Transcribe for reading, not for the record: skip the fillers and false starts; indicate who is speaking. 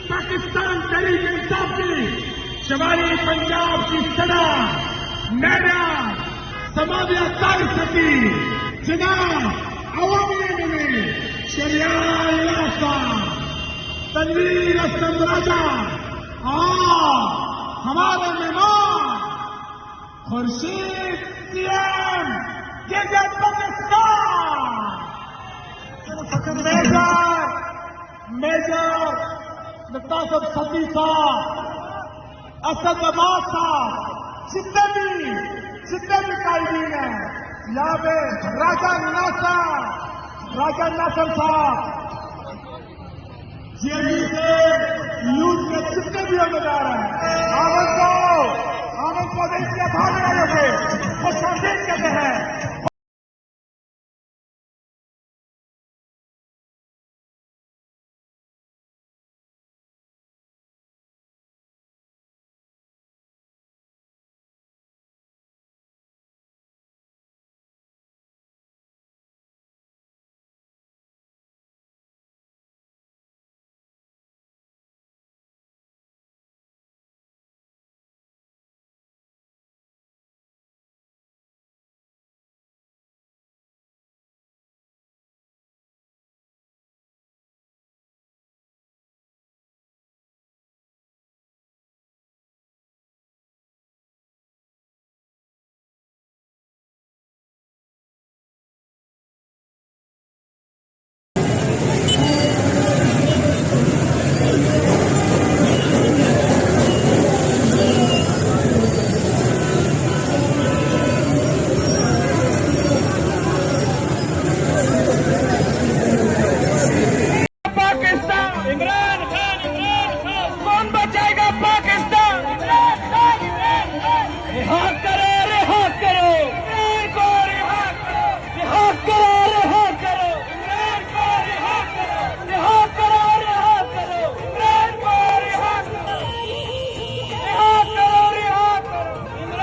Speaker 1: पाकिस्तान तहरीक इंसाफ की शिवाली पंजाब की सदा मेरा समाविया तारीखी जिना अवामी में शरियाल याफ्ता तनवीर असलम राजा और हमारे मेहमान खुर्शीद सीएम गेजेट पाकिस्तान मेजर मुतासिब सती साहब असद अब्बास साहब जितने भी कायदीन हैं यहाँ पे राजा नासर साहब जेएमयू से यूथ के जितने भी उम्मीदवार हैं आमन को देश के भाग रहे थे वो शामिल कहते हैं।